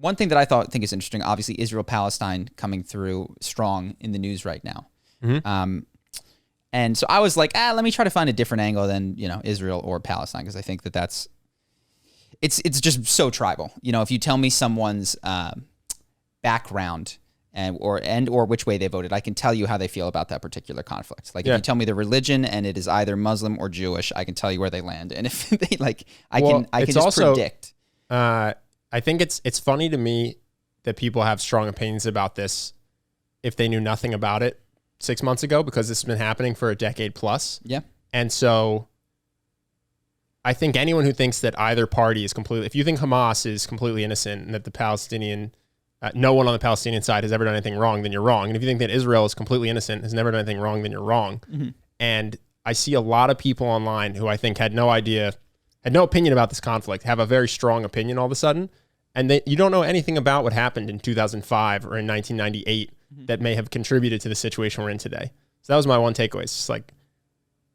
one thing that I think is interesting, obviously Israel-Palestine coming through strong in the news right now. And so I was like, let me try to find a different angle than, Israel or Palestine, because I think that it's just so tribal. If you tell me someone's background or which way they voted, I can tell you how they feel about that particular conflict. Like if you tell me the religion and it is either Muslim or Jewish, I can tell you where they land. And if they I can just also predict. I think it's funny to me that people have strong opinions about this if they knew nothing about it 6 months ago, because this has been happening for a decade plus. Yeah. And so I think anyone who thinks that either party is if you think Hamas is completely innocent and that the Palestinian, no one on the Palestinian side has ever done anything wrong, then you're wrong. And if you think that Israel is completely innocent, has never done anything wrong, then you're wrong. Mm-hmm. And I see a lot of people online who I think had no opinion about this conflict, have a very strong opinion all of a sudden. And you don't know anything about what happened in 2005 or in 1998 that may have contributed to the situation we're in today. So that was my one takeaway. It's just like,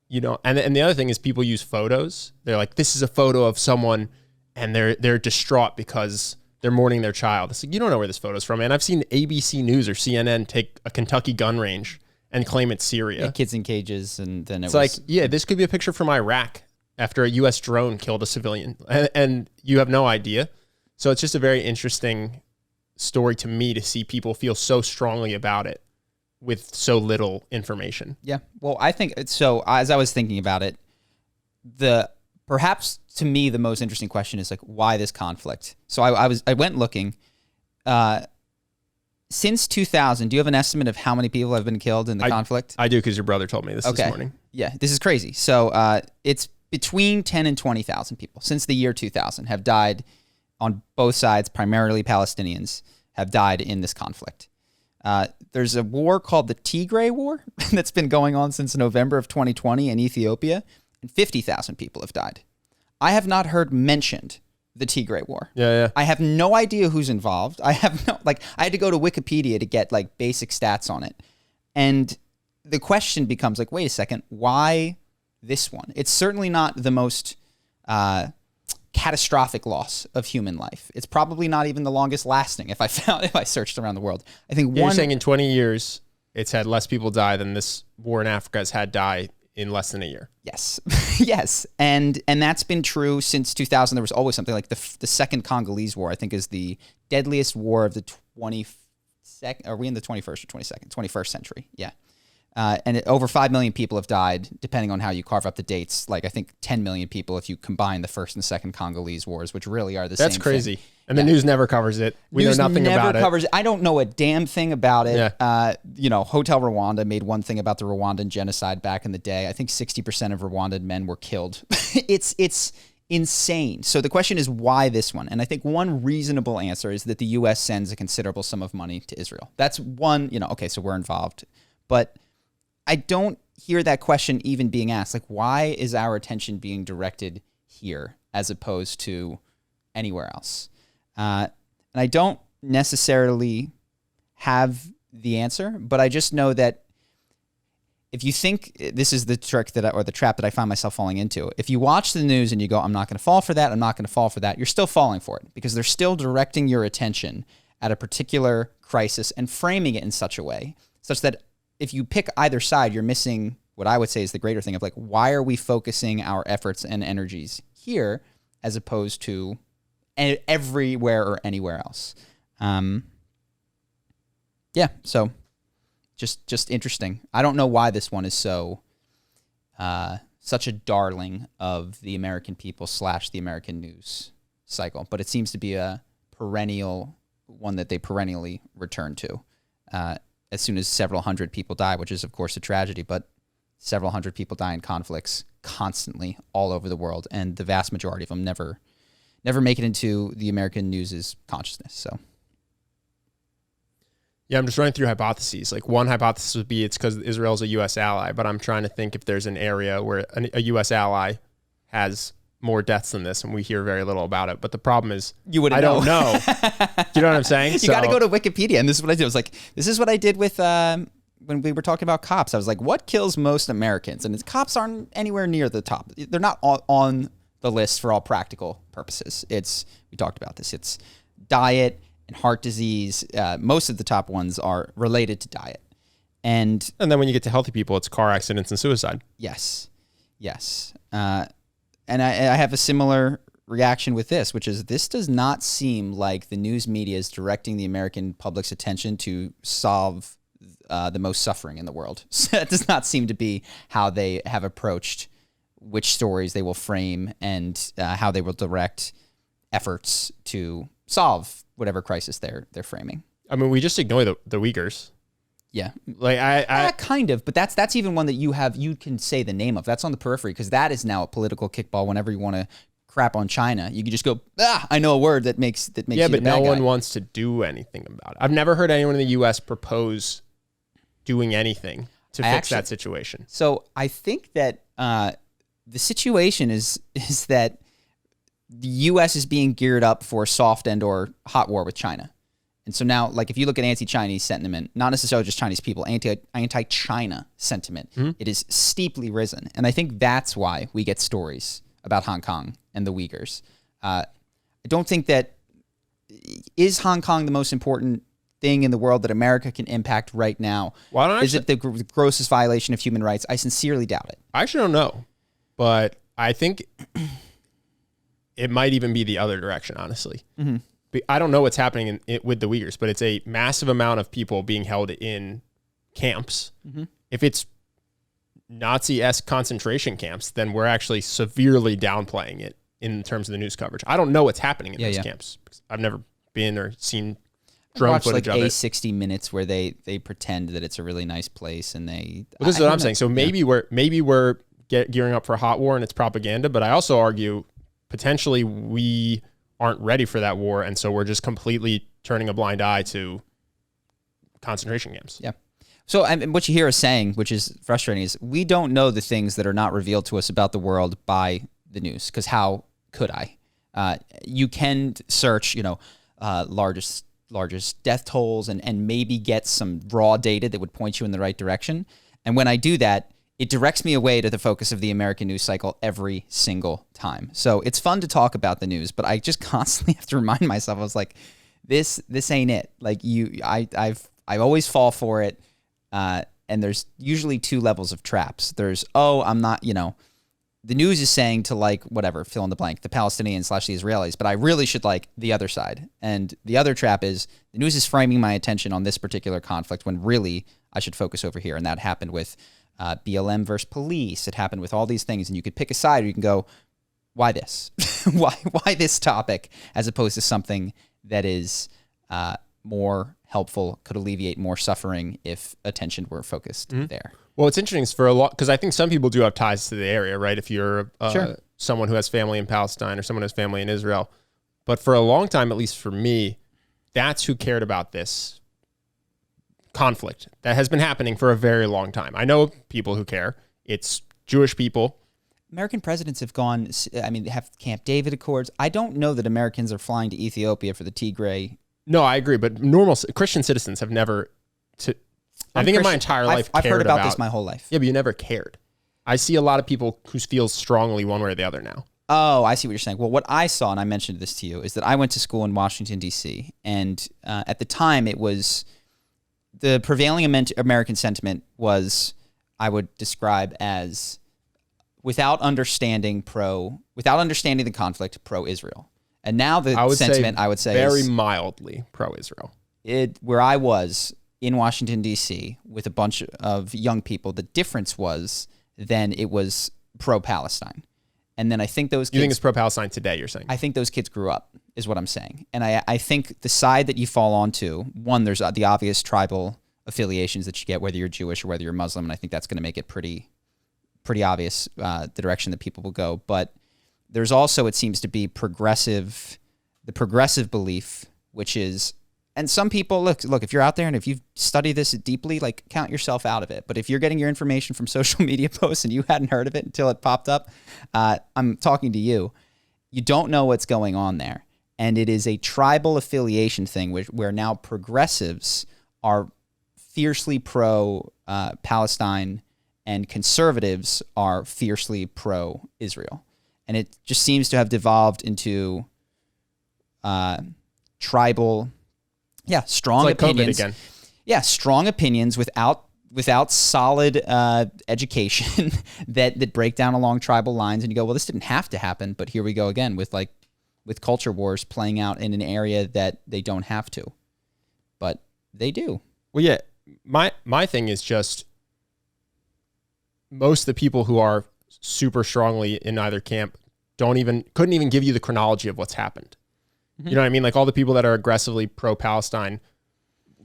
and the other thing is people use photos. They're like, this is a photo of someone and they're distraught because they're mourning their child. It's like, you don't know where this photo's from, man. I've seen ABC News or CNN take a Kentucky gun range and claim it's Syria. Yeah, kids in cages, and then it's like, this could be a picture from Iraq after a U.S. drone killed a civilian, and you have no idea. So it's just a very interesting story to me to see people feel so strongly about it with so little information. Yeah. Well, I think so. As I was thinking about it, perhaps to me the most interesting question is like, why this conflict? So I went looking. Since 2000, do you have an estimate of how many people have been killed in the conflict? I do, because your brother told me this morning. Yeah, this is crazy. So it's between 10 and 20,000 people since the year 2000 have died on both sides, primarily Palestinians, have died in this conflict. There's a war called the Tigray War that's been going on since November of 2020 in Ethiopia, and 50,000 people have died. I have not heard mentioned the Tigray War. Yeah. I have no idea who's involved. I had to go to Wikipedia to get like basic stats on it. And the question becomes like, wait a second, why this one? It's certainly not the most catastrophic loss of human life. It's probably not even the longest lasting if I searched around the world. I think you're saying in 20 years it's had less people die than this war in Africa has had die in less than a year. Yes. Yes. And that's been true since 2000. There was always something like the second Congolese War, I think, is the deadliest war of the 22nd. Are we in the 21st or 22nd? 21st century. Yeah. And over 5 million people have died, depending on how you carve up the dates. Like, I think 10 million people if you combine the first and second Congolese wars, which really are the same thing. That's crazy. And the news never covers it. We know nothing about it. Covers it. I don't know a damn thing about it. Yeah. Hotel Rwanda made one thing about the Rwandan genocide back in the day. I think 60% of Rwandan men were killed. It's insane. So the question is, why this one? And I think one reasonable answer is that the U.S. sends a considerable sum of money to Israel. That's one, okay, so we're involved. But I don't hear that question even being asked. Like, why is our attention being directed here as opposed to anywhere else? And I don't necessarily have the answer, but I just know that if you think this is the trick or the trap that I find myself falling into, if you watch the news and you go, I'm not going to fall for that, I'm not going to fall for that, you're still falling for it because they're still directing your attention at a particular crisis and framing it in such a way such that if you pick either side, you're missing what I would say is the greater thing of like, why are we focusing our efforts and energies here as opposed to everywhere or anywhere else? So just interesting. I don't know why this one is so such a darling of the American people / the American news cycle, but it seems to be a perennial one that they perennially return to as soon as several hundred people die, which is of course a tragedy, but several hundred people die in conflicts constantly all over the world, and the vast majority of them never make it into the American news's consciousness. So, yeah, I'm just running through hypotheses. Like, one hypothesis would be it's because Israel's a U.S. ally, but I'm trying to think if there's an area where a U.S. ally has more deaths than this, and we hear very little about it. But the problem is, I don't know. Do you know what I'm saying? You got to go to Wikipedia, and this is what I did. I was like, this is what I did with when we were talking about cops. I was like, what kills most Americans? And cops aren't anywhere near the top. They're not on the list for all practical purposes. We talked about this. It's diet and heart disease. Most of the top ones are related to diet. And then when you get to healthy people, it's car accidents and suicide. Yes. And I have a similar reaction with this, which is this does not seem like the news media is directing the American public's attention to solve the most suffering in the world. So that does not seem to be how they have approached which stories they will frame and how they will direct efforts to solve whatever crisis they're framing. I mean, we just ignore the Uyghurs. Yeah, like I kind of, but that's even one that you can say the name of. That's on the periphery because that is now a political kickball. Whenever you want to crap on China, you can just go, I know a word that makes yeah, you but the bad no guy. one wants to do anything about it. I've never heard anyone in the U.S. propose doing anything to fix that situation. So I think that the situation is that the U.S. is being geared up for a soft and or hot war with China. And so now, like, if you look at anti-Chinese sentiment, not necessarily just Chinese people, anti-China sentiment, it is steeply risen. And I think that's why we get stories about Hong Kong and the Uyghurs. I don't think that is Hong Kong the most important thing in the world that America can impact right now. Well, is it the grossest violation of human rights? I sincerely doubt it. I actually don't know, but I think it might even be the other direction, honestly. Mm-hmm. I don't know what's happening with the Uyghurs, but it's a massive amount of people being held in camps. Mm-hmm. If it's Nazi-esque concentration camps, then we're actually severely downplaying it in terms of the news coverage. I don't know what's happening in those camps. I've never been or seen drone footage of it. 60 Minutes where they pretend that it's a really nice place and they... Well, this is what I'm saying. So maybe we're gearing up for a hot war and it's propaganda, but I also argue potentially we aren't ready for that war, and so we're just completely turning a blind eye to concentration camps. Yeah. So what you hear us saying, which is frustrating, is we don't know the things that are not revealed to us about the world by the news, because how could I? You can search, largest death tolls and maybe get some raw data that would point you in the right direction. And when I do that, it directs me away to the focus of the American news cycle every single time. So it's fun to talk about the news, but I just constantly have to remind myself, I was like, this ain't it. Like I always fall for it. And there's usually two levels of traps. There's, I'm not, the news is saying to like, whatever, fill in the blank, the Palestinians / the Israelis, but I really should like the other side. And the other trap is the news is framing my attention on this particular conflict when really I should focus over here. And that happened with BLM versus police. It happened with all these things, and you could pick a side, or you can go, why this? why this topic, as opposed to something that is more helpful, could alleviate more suffering if attention were focused there. Well, it's interesting for a lot, because I think some people do have ties to the area, right? If you're someone who has family in Palestine or someone who has family in Israel. But for a long time, at least for me, that's who cared about this conflict that has been happening for a very long time. I know people who care. It's Jewish people. American presidents have gone, they have Camp David Accords. I don't know that Americans are flying to Ethiopia for the Tigray. No, I agree. But normal Christian citizens have never, I think in my entire life, I've heard about this my whole life. Yeah, but you never cared. I see a lot of people who feel strongly one way or the other now. Oh, I see what you're saying. Well, what I saw, and I mentioned this to you, is that I went to school in Washington, D.C., and at the time it was... the prevailing American sentiment was, I would describe as, without understanding the conflict, pro-Israel. And now the sentiment, I would say, very is mildly pro-Israel. Where I was in Washington, D.C., with a bunch of young people, the difference was then it was pro-Palestine. And then I think those kids... You think it's pro-Palestine today, you're saying? I think those kids grew up, is what I'm saying. And I think the side that you fall onto, one, there's the obvious tribal affiliations that you get, whether you're Jewish or whether you're Muslim, and I think that's going to make it pretty obvious the direction that people will go. But there's also, it seems to be the progressive belief, which is, and some people, look, if you're out there and if you've studied this deeply, like, count yourself out of it. But if you're getting your information from social media posts and you hadn't heard of it until it popped up, I'm talking to you. You don't know what's going on there. And it is a tribal affiliation thing where now progressives are fiercely pro-Palestine and conservatives are fiercely pro-Israel. And it just seems to have devolved into tribal Yeah, strong it's like opinions. COVID again. Yeah, strong opinions without solid education that break down along tribal lines, and you go, well, this didn't have to happen, but here we go again with culture wars playing out in an area that they don't have to, but they do. Well, yeah, my thing is just most of the people who are super strongly in either camp couldn't even give you the chronology of what's happened. Mm-hmm. You know what I mean? Like all the people that are aggressively pro-Palestine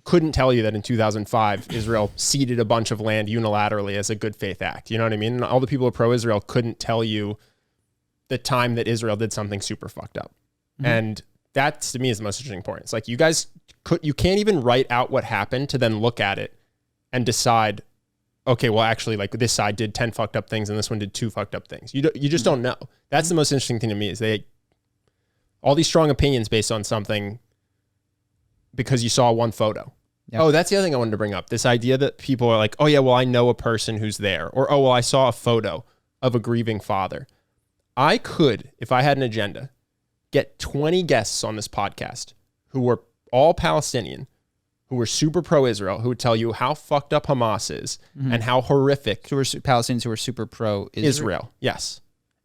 couldn't tell you that in 2005, Israel ceded a bunch of land unilaterally as a good faith act. You know what I mean? And all the people who are pro-Israel couldn't tell you the time that Israel did something super fucked up. Mm-hmm. And that to me is the most interesting point. It's like you can't even write out what happened to then look at it and decide, okay, well, actually, like this side did 10 fucked up things and this one did 2 fucked up things. You just don't know. That's the most interesting thing to me is all these strong opinions based on something because you saw one photo. Yep. Oh, that's the other thing I wanted to bring up. This idea that people are like, oh yeah, well, I know a person who's there. Or, oh, well, I saw a photo of a grieving father. I could, if I had an agenda, get 20 guests on this podcast who were all Palestinian, who were super pro-Israel, who would tell you how fucked up Hamas is and how horrific. So we're Palestinians who are super pro-Israel. Yes.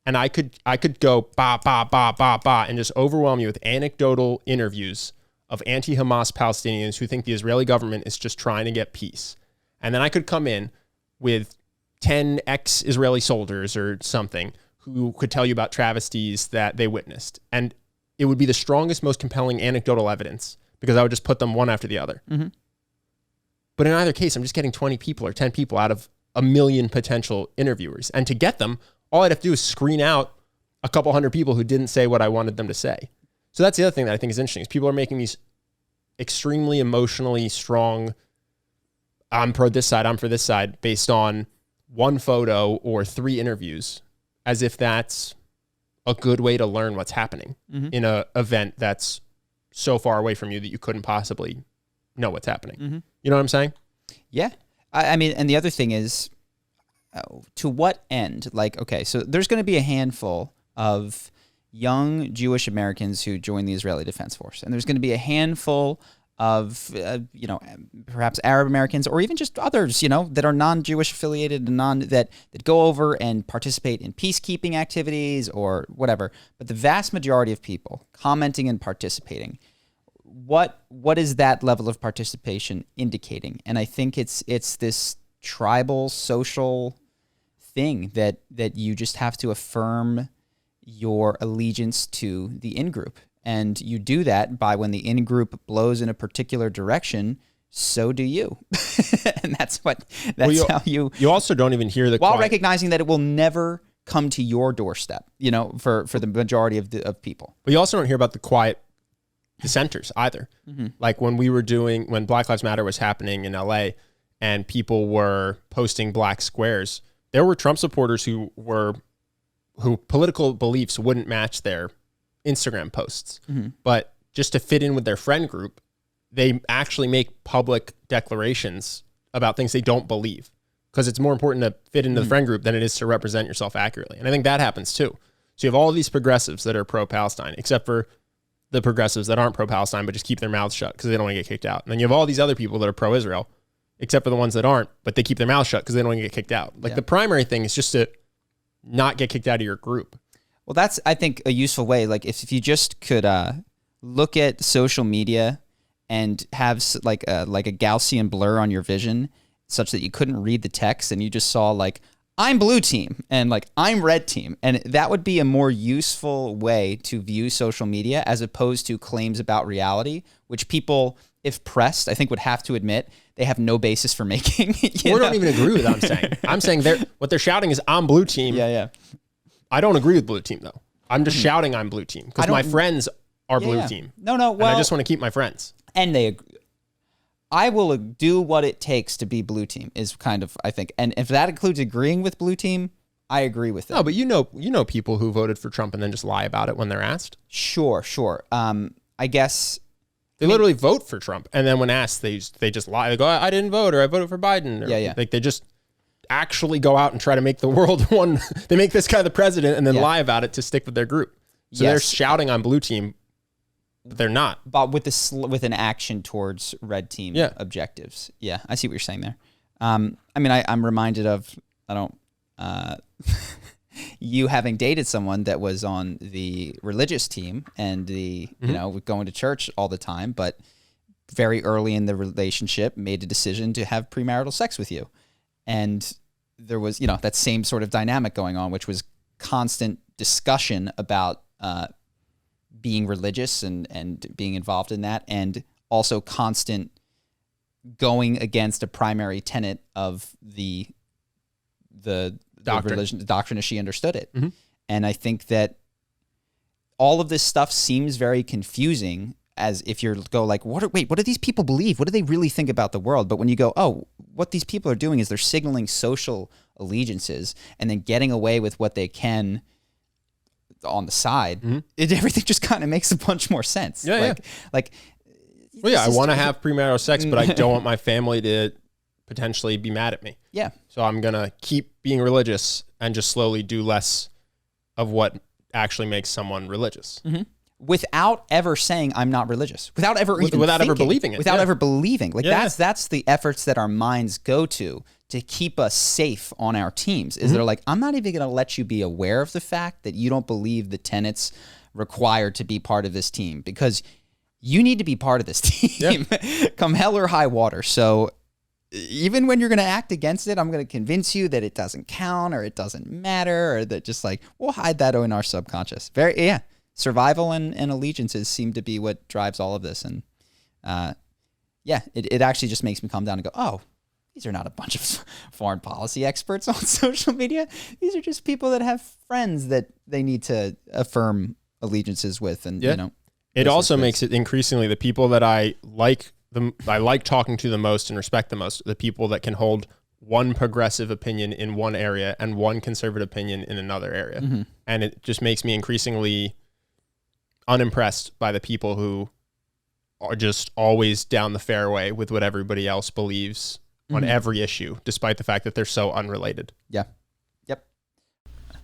And I could go ba, ba, ba, ba, ba, and just overwhelm you with anecdotal interviews of anti-Hamas Palestinians who think the Israeli government is just trying to get peace. And then I could come in with 10 ex-Israeli soldiers or something who could tell you about travesties that they witnessed. And it would be the strongest, most compelling anecdotal evidence because I would just put them one after the other. Mm-hmm. But in either case, I'm just getting 20 people or 10 people out of a million potential interviewers. And to get them, all I'd have to do is screen out a couple hundred people who didn't say what I wanted them to say. So that's the other thing that I think is interesting is people are making these extremely emotionally strong, I'm pro this side, I'm for this side, based on one photo or 3 interviews, as if that's a good way to learn what's happening in an event that's so far away from you that you couldn't possibly know what's happening. Mm-hmm. You know what I'm saying? Yeah. I mean, and the other thing is, to what end? Like, okay, so there's going to be a handful of young Jewish Americans who join the Israeli Defense Force, and there's going to be a handful of, perhaps Arab Americans or even just others, that are non-Jewish affiliated and that go over and participate in peacekeeping activities or whatever. But the vast majority of people commenting and participating, what is that level of participation indicating? And I think it's this tribal social thing that you just have to affirm your allegiance to the in-group. And you do that by when the in-group blows in a particular direction, so do you. And that's how you... You also don't even hear the... While recognizing that it will never come to your doorstep, for the majority of people. But you also don't hear about the quiet dissenters either. Mm-hmm. Like when Black Lives Matter was happening in LA and people were posting black squares, there were Trump supporters who political beliefs wouldn't match their Instagram posts. Mm-hmm. But just to fit in with their friend group, they actually make public declarations about things they don't believe because it's more important to fit into the friend group than it is to represent yourself accurately. And I think that happens too. So you have all these progressives that are pro-Palestine, except for the progressives that aren't pro-Palestine but just keep their mouths shut because they don't want to get kicked out. And then you have all these other people that are pro-Israel, except for the ones that aren't, but they keep their mouths shut because they don't want to get kicked out. Like the primary thing is just to not get kicked out of your group. Well, that's, I think, a useful way. Like if you just could look at social media and have like a Gaussian blur on your vision such that you couldn't read the text and you just saw like, I'm blue team and like, I'm red team. And that would be a more useful way to view social media as opposed to claims about reality, which people, if pressed, I think would have to admit they have no basis for making. Don't even agree with what I'm saying. I'm saying what they're shouting is I'm blue team. Yeah. I don't agree with blue team though. I'm just shouting I'm blue team because my friends are blue team. No. Well, and I just want to keep my friends. And they agree. I will do what it takes to be blue team is kind of, I think. And if that includes agreeing with blue team, I agree with it. No, but you know people who voted for Trump and then just lie about it when they're asked. Sure. I guess they literally vote for Trump, and then when asked, they just lie. They go, "I didn't vote," or "I voted for Biden." Or, yeah. Like they just actually go out and try to make the world one. They make this guy the president and then lie about it to stick with their group. So they're shouting on blue team they're not. But with an action towards red team objectives. Yeah, I see what you're saying there. I mean, I'm reminded of, you having dated someone that was on the religious team and going to church all the time, but very early in the relationship made a decision to have premarital sex with you. And there was, that same sort of dynamic going on, which was constant discussion about being religious and being involved in that, and also constant going against a primary tenet of the religion, the doctrine as she understood it. Mm-hmm. And I think that all of this stuff seems very confusing, as if you go like, what do these people believe? What do they really think about the world? But when you go, oh, what these people are doing is they're signaling social allegiances and then getting away with what they can on the side, everything just kind of makes a bunch more sense. Yeah, I want to have premarital sex, but I don't want my family to potentially be mad at me. Yeah. So I'm going to keep being religious and just slowly do less of what actually makes someone religious. Mm-hmm. Without ever saying I'm not religious, without ever ever believing it, without ever believing. That's the efforts that our minds go to keep us safe on our teams. Is they're like, I'm not even going to let you be aware of the fact that you don't believe the tenets required to be part of this team, because you need to be part of this team, come hell or high water. So even when you're going to act against it, I'm going to convince you that it doesn't count or it doesn't matter, or that just like, we'll hide that in our subconscious. Survival and allegiances seem to be what drives all of this. And it actually just makes me calm down and go, oh, these are not a bunch of foreign policy experts on social media. These are just people that have friends that they need to affirm allegiances with. And, it also makes it increasingly the people that I like talking to the most and respect the most, the people that can hold one progressive opinion in one area and one conservative opinion in another area. Mm-hmm. And it just makes me increasingly unimpressed by the people who are just always down the fairway with what everybody else believes on every issue, despite the fact that they're so unrelated. Yeah. Yep.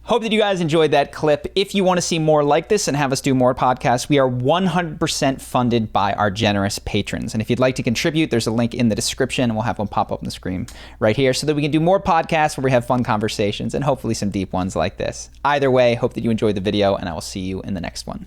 Hope that you guys enjoyed that clip. If you want to see more like this and have us do more podcasts, we are 100% funded by our generous patrons. And if you'd like to contribute, there's a link in the description, and we'll have one pop up on the screen right here so that we can do more podcasts where we have fun conversations and hopefully some deep ones like this. Either way, hope that you enjoyed the video, and I will see you in the next one.